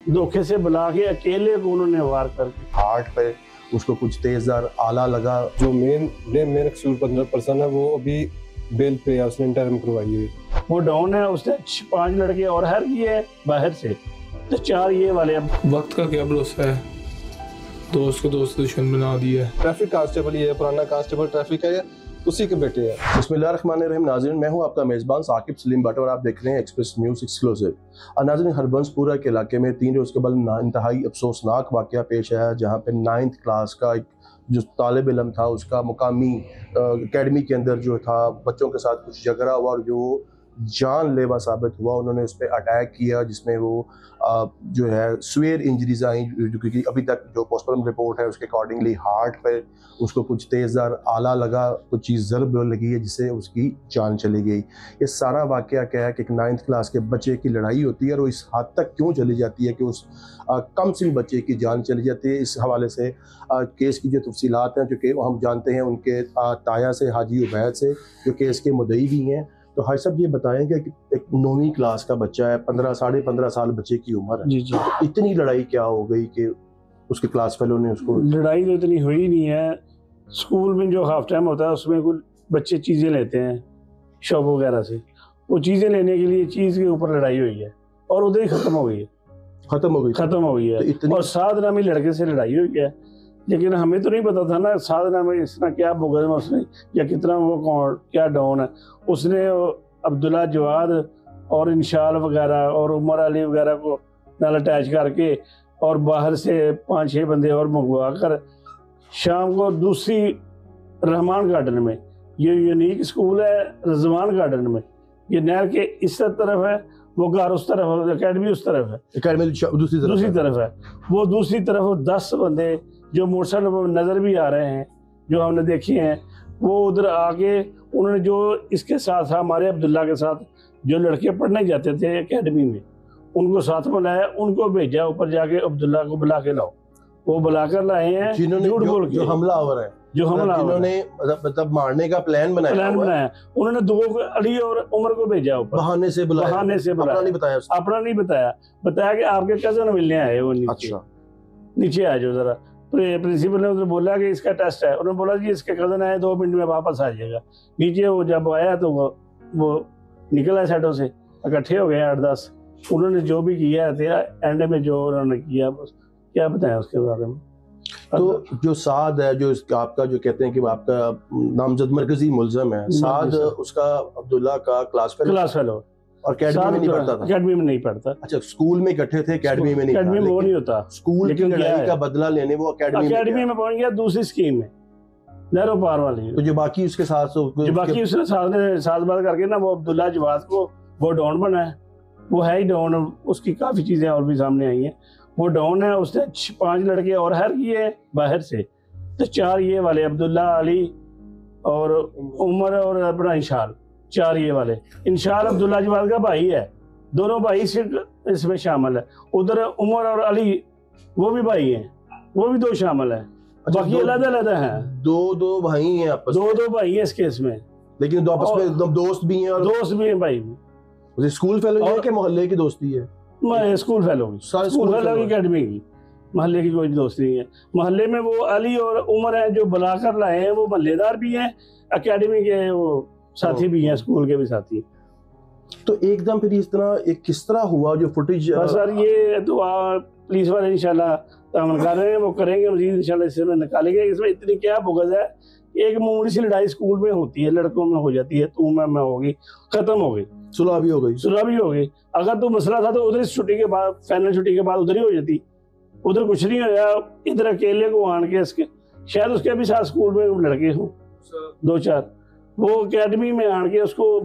धोखे से बुला के अकेले को उन्होंने वार करके हार्ट पे उसको कुछ तेजदार आला लगा। जो मेन कसूर 15% है वो अभी बेल पे है, उसने इंटरम करवाई है। वो डाउन है, उसने 5 लड़के और हायर किए हैं बाहर से, तो 4 ये वाले। वक्त का क्या भरोसा है, दोस्त को दोस्त दुश्मन बना दिया है। ट्रैफिक कांस्टेबल ही है, पुराना कांस्टेबल ट्रैफिक है, उसी के बेटे हैं। बिस्मिल्लाहिर्रहमानिर्रहीम। नाज़रीन, मैं हूं आपका मेज़बान साकिब सलीम भट्ट और आप देख रहे हैं एक्सप्रेस न्यूज़ एक्सक्लूसिव। नाज़रीन, हरबंसपुरा के इलाके में 3 रोज़ के बाद इंतहाई अफसोसनाक वाक़या पेश आया, जहां पे 9th क्लास का एक जो तालिब इल्म था उसका मुकामी अकेडमी के अंदर जो था बच्चों के साथ कुछ झगड़ा हुआ और जो जानलेवा साबित हुआ। उन्होंने उस पर अटैक किया, जिसमें वो जो है स्वेयर इंजरीज आई, क्योंकि अभी तक जो पोस्टमार्टम रिपोर्ट है उसके अकॉर्डिंगली हार्ट पे उसको कुछ तेज़दार आला लगा, कुछ चीज़ ज़रब लगी है जिससे उसकी जान चली गई। ये सारा वाक़या क्या है कि एक 9th क्लास के बच्चे की लड़ाई होती है और वो इस हद तक क्यों चली जाती है कि उस कम सिन बच्चे की जान चली जाती है। इस हवाले से केस की जो तफसीलात हैं, जो कि हम जानते हैं उनके ताया से, हाजी उबैद से, जो केस के मुद्दई भी हैं। तो हाजी साहब ये बताएं कि एक 9वीं क्लास का बच्चा है, 15 15.5 साल बच्चे की उम्र है। जी जी। इतनी लड़ाई क्या हो गई कि उसके क्लास फेलो ने उसको? लड़ाई तो इतनी हुई नहीं है। स्कूल में जो हाफ टाइम होता है उसमें कुछ बच्चे चीज़ें लेते हैं शॉप वगैरह से, वो चीज़ें लेने के लिए चीज़ के ऊपर लड़ाई हुई है और उधर ही ख़त्म हो गई है। ख़त्म हो गई है तो और साधना में लड़के से लड़ाई हुई है, लेकिन हमें तो नहीं पता था ना साधना में इसना क्या भुगत उसने या कितना वो कौन क्या डाउन है। उसने अब्दुल्ला जवाद और इंशाल वगैरह और उमर अली वगैरह को नाल अटैच करके और बाहर से 5-6 बंदे और मंगवा कर शाम को दूसरी रहमान गार्डन में, ये यूनिक स्कूल है रजवान गार्डन में, ये नहर के इस तरफ है, वो घर उस तरफ, अकेडमी उस तरफ है, अकेडमी दूसरी तरफ है। वो दूसरी तरफ 10 बंदे जो मोटरसाइकिल पर नज़र भी आ रहे हैं, जो हमने देखे हैं, वो उधर आके उन्होंने जो इसके साथ हमारे अब्दुल्ला के साथ जो लड़के पढ़ने जाते थे एकेडमी में, उनको साथ में लाया, उनको भेजा ऊपर जाके अब्दुल्ला को बुला के लाओ। वो बुलाकर लाए हैं जिन्होंने जो हमलावर है, जिन्होंने मतलब मारने का प्लान बनाया। उन्होंने 2 अली और उमर को भेजा ऊपर, बहाने से बुलाया। अपना नहीं बताया कि आपके कजन मिलने आए वो नीचे आ जाओ जरा। प्रिंसिपल ने उधर बोला कि इसका टेस्ट है, उन्होंने बोला जी इसके कजन आए 2 मिनट में वापस आ जाएगा। नीचे वो जब आया तो वो निकला साइडों से, इकट्ठे हो गए 8-10। उन्होंने जो भी किया था एंड में जो उन्होंने किया, बस क्या बताया उसके बारे में। तो जो साद है, जो आपका जो कहते हैं कि आपका नामजद मरकजी मुल्ज़म है साद, उसका अब्दुल्ला का क्लास फेलो और अकेडमी में नहीं पढ़ता था। अकेडमी में नहीं पढ़ता। अच्छा, स्कूल में इकट्ठे थे, अकेडमी में नहीं। अकेडमी में वो नहीं होता। स्कूल की लड़ाई का बदला लेने वो अकेडमी में पहुंच गया, दूसरी स्कीम में नहरों पार वाली। तो जो बाकी उसके साथ उसने साथ बात करके ना वो अब्दुल्ला जवाद को वो डाउन बना है, वो है ही डाउन। उसकी काफी चीजें और भी सामने आई हैं, वो डाउन है। उसने 5 लड़के और हायर किए हैं बाहर से, तो 4 ये वाले अब्दुल्ला, अली और उमर और अपना इंशाल, 4 ये वाले। इंशाल अब्दुल्ला जवाद का भाई है, दोनों भाई इसमें शामिल है। उधर उमर और अली वो भी भाई हैं, वो भी 2 शामिल है। अच्छा, बाकी अलग हैं, 2 भाई हैं आपस में। 2 भाई हैं इस केस में, लेकिन 2 आपस में एकदम दोस्त भी हैं। और दोस्त भी हैं भाई। स्कूल फेलो है कि मोहल्ले की दोस्ती है? स्कूल फेलो की, स्कूल फेलो की अकेडमी की, मोहल्ले की कोई दोस्ती नहीं है। मोहल्ले में वो अली और उमर हैं जो बुलाकर लाए हैं, वो मोहल्लेदार भी हैं, अकेडमी के वो साथी भी हैं, स्कूल के भी साथी। तो एकदम फिर इस तरह एक किस तरह हुआ जो फुटेज? सर ये तो पुलिस वाले इंशाल्लाह तामन कर रहे हैं, वो करेंगे मजीद इंशाल्लाह, इसमें निकालेंगे। इसमें इतनी क्या भुगत है, एक मामूली सी लड़ाई स्कूल में होती है, लड़कों में हो जाती है, तू मैं होगी, खत्म हो गई, सुलह भी हो गई। अगर तो मसला था तो उधर छुट्टी के बाद, फाइनल छुट्टी के बाद उधर ही हो जाती, उधर कुछ नहीं होया। इधर अकेले को आन के इसके शायद उसके भी साथ स्कूल में लड़के हों 2-4, वो अकेडमी में आन के उसको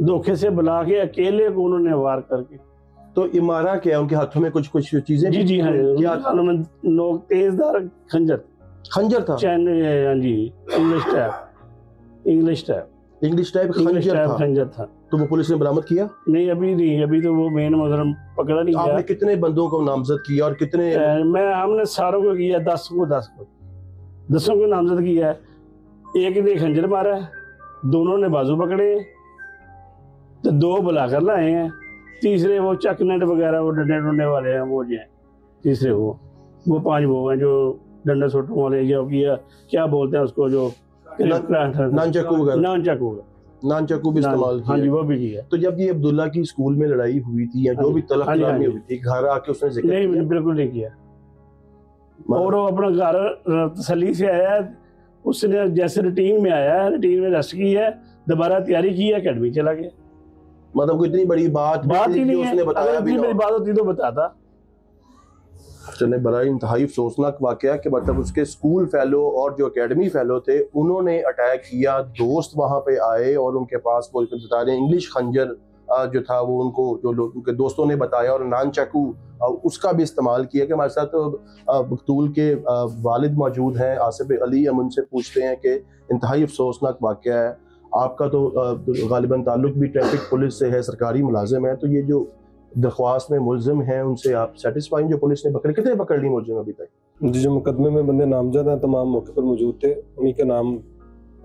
धोखे से बुला के अकेले को उन्होंने वार करके। तो इमारा क्या उनके हाथों में कुछ चीजें? जी हाँ, क्या तेजदार खंजर था, इंग्लिश टाइप खंजर था। तो वो पुलिस ने बरामद किया? नहीं, अभी नहीं, अभी तो वो मेन मुजरिम पकड़ा नहीं गया। आपने कितने बंदों को नामजद किया और कितने? हमने सारों को किया, 10 को नामजद किया है। एक ने खंजर मारा है, दोनों ने बाजू पकड़े, तो 2 बुलाकर लाए हैं, तीसरे वो चकनेट वगैरह वो डंडे ढूंढने वाले हैं, वो जो हैं तीसरे वो 5 वो हैं जो डंडे सुटने वाले, या क्या बोलते हैं उसको, जो नानचक्कू वगैरह, नानचक्कू भी इस्तेमाल किया। हाँ जी, वो भी किया। तो जब ये अब्दुल्ला की स्कूल में लड़ाई हुई थी या जो भी तलब कलामी हुई थी, घर आके उसने जिक्र नहीं, बिल्कुल नहीं किया। और वो अपना घर तसल्ली से आया, उसने जैसे रूटीन में आया, रूटीन में रेस्ट की है, दोबारा तैयारी की है, अकेडमी चला गया। मतलब कोई इतनी बड़ी बात ही नहीं उसने है। बताया अगर इतनी बड़ी बात होती तो बताता। चले, बड़ा इंतहाई अफसोसनाक वाकया कि मतलब उसके स्कूल फेलो और जो एकेडमी फेलो थे उन्होंने अटैक किया, दोस्त वहां पे आए और उनके पास वो बता रहे इंग्लिश खंजर जो था वो उनको जो लोग उनके दोस्तों ने बताया, और नान चाकू उसका भी इस्तेमाल किया। कि हमारे साथ तो मकतूल के वालिद मौजूद हैं, आसिफ अली। हम उनसे पूछते हैं कि इंतहाई अफसोसनाक वाकया है, आपका तो गालिबन ताल्लुक भी ट्रैफिक पुलिस से है, सरकारी मुलाजिम है, तो ये जो दरख्वास्त में मुलजिम हैं उनसे आप सेटिस्फाइंग जो पुलिस ने पकड़े, कितने पकड़ ली मुलजिम अभी तक? जी, जो मुकदमे में बंदे नामजद हैं तमाम मौके पर मौजूद थे, उन्हीं के नाम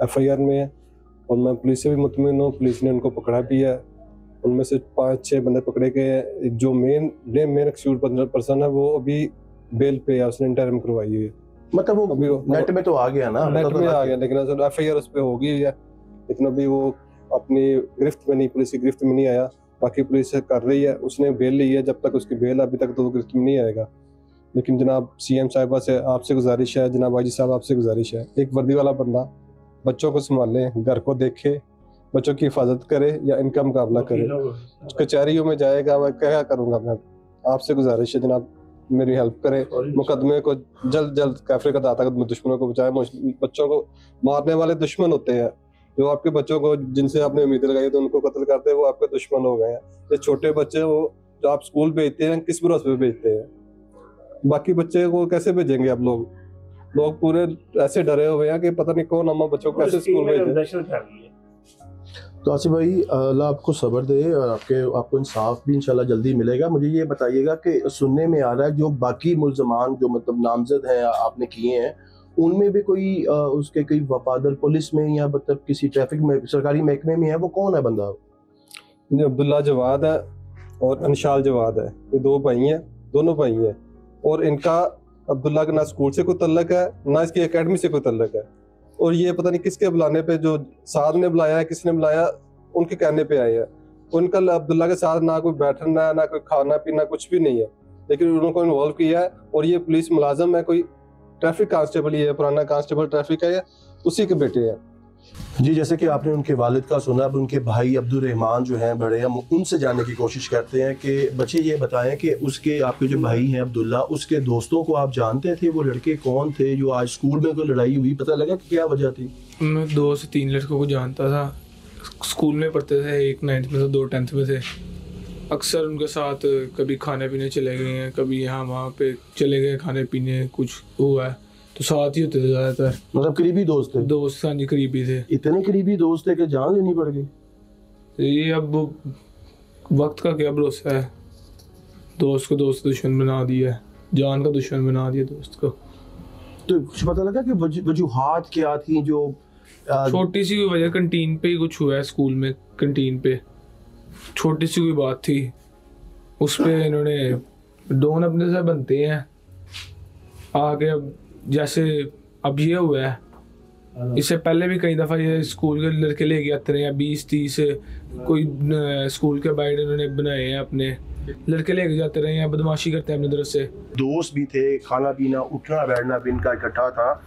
FIR में है और मैं पुलिस से भी मुतमिन हूँ, पुलिस ने उनको पकड़ा भी है। उनमें से 5-6 बंदे पकड़े गए हैं। जो मेन एक्सक्यूज पर्सन है वो अभी बेल पे है, उसने इंटरिम करवाई है। मतलब वो अभी नेट में तो आ गया ना, नेट में आ गया, लेकिन FIR उस पर हो गई है, लेकिन अभी वो अपनी गिरफ्त में नहीं, पुलिस की गिरफ्त में नहीं आया। बाकी पुलिस कर रही है, उसने बेल ली है, जब तक उसकी बेल अभी तक तो वो गिरफ्त में नहीं आएगा। लेकिन जनाब CM साहिबा से आपसे गुजारिश है, जनाब आईजी साहब आपसे गुजारिश है, एक वर्दी वाला बंदा बच्चों को संभाले, घर को देखे, बच्चों की हिफाजत करे या इनका मुकाबला करे। कचहरियों में जाएगा, मैं क्या करूँगा? मैं आपसे गुजारिश है जनाब मेरी हेल्प करें, मुकदमे को जल्द कैफरे का दाता दुश्मनों को बचाए। बच्चों को मारने वाले दुश्मन होते हैं, जो आपके बच्चों को जिनसे आपने उम्मीदें लगाई तो उनको कत्ल करते हैं, वो आपके दुश्मन हो गए हैं। ये छोटे बच्चे वो जो आप स्कूल भेजते हैं, किस भरोसे पे भेजते हैं? बाकी बच्चे को कैसे भेजेंगे आप लोग पूरे ऐसे डरे हुए हैं कि पता नहीं कौन अम्मा बच्चों को कैसे स्कूल भेजे। तो आसिफ भाई, अल्लाह आपको सब्र दे और आपको इंसाफ भी इंशाल्लाह जल्दी मिलेगा। मुझे ये बताइएगा कि सुनने में आ रहा है जो बाकी मुल्ज़मान जो मतलब नामजद हैं आपने किए हैं, उनमें भी कोई उसके कोई वफादर पुलिस में या मतलब किसी ट्रैफिक में सरकारी महकमे में है, वो कौन है बंदा? अब्दुल्ला जवाद है और अंशाल जवाद है, ये 2 भाई हैं, दोनों भाई हैं। और इनका अब्दुल्ला का ना स्कूल से कोई तल्लक है, ना इसकी एकेडमी से कोई तल्लक है। और ये पता नहीं किसके बुलाने पे, जो साद ने बुलाया है, किसने बुलाया, उनके कहने पे आए हैं। उनका अब्दुल्ला के साथ ना कोई बैठना है, ना कोई खाना पीना, कुछ भी नहीं है, लेकिन उनको इन्वॉल्व किया है। और ये पुलिस मुलाजम है, कोई ट्रैफिक कांस्टेबल ही है, पुराना कांस्टेबल ट्रैफिक है, उसी के बेटे हैं। जी, जैसे कि आपने उनके वालिद का सुना, अब उनके भाई अब्दुल रहमान जो हैं बड़े, हम उनसे जानने की कोशिश करते हैं कि बच्चे ये बताएं कि उसके आपके जो भाई हैं अब्दुल्ला, उसके दोस्तों को आप जानते थे? वो लड़के कौन थे जो आज स्कूल में कोई लड़ाई हुई, पता लगा कि क्या वजह थी? मैं 2 से 3 लड़कों को जानता था, स्कूल में पढ़ते थे, एक 9th में था, 2 10th में थे। अक्सर उनके साथ कभी खाने पीने चले गए हैं, कभी यहाँ वहाँ पे चले गए खाने पीने, कुछ हुआ है तो साथ ही होते थे ज़्यादातर। मतलब करीबी दोस्त थे? दोस्त हाँ जी, करीबी थे। इतने करीबी दोस्त थे कि जान लेनी पड़ गई? ये अब वक्त का क्या भरोसा है, दोस्त को दोस्त दुश्मन बना दिया, जान का दुश्मन बना दिया दोस्त को। तो कुछ पता लगा कि वजूहात क्या थी? जो छोटी सी कोई वजह, कंटीन पे ही कुछ हुआ है, स्कूल में कंटीन पे छोटी सी कोई बात थी, उस पे इन्होंने डॉन अपने से बनते हैं आगे। अब जैसे अब ये हुआ है, इससे पहले भी कई दफ़ा ये स्कूल के लड़के लेके आते रहे हैं, 20-30 कोई स्कूल के बाइड इन्होंने बनाए हैं, अपने लड़के लेके जाते रहे हैं, बदमाशी करते हैं अपनी तरफ से। दोस्त भी थे, खाना पीना उठना बैठना भी इनका इकट्ठा था,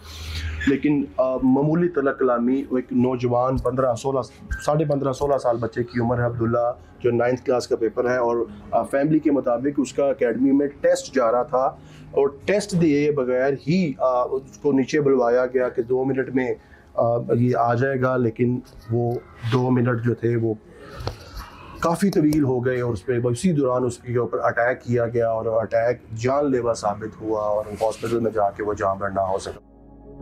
लेकिन मामूली तलक कलामी। एक नौजवान 15-16 साल बच्चे की उम्र है अब्दुल्ला, जो 9th क्लास का पेपर है, और फैमिली के मुताबिक उसका एकेडमी में टेस्ट जा रहा था, और टेस्ट दिए बगैर ही उसको नीचे बुलवाया गया कि 2 मिनट में ये आ जाएगा। लेकिन वो 2 मिनट जो थे वो काफ़ी तवील हो गए, और उस पर उसी दौरान उसके ऊपर अटैक किया गया, और अटैक जानलेवा साबित हुआ, और हॉस्पिटल में जाके वो जान ना हो सका।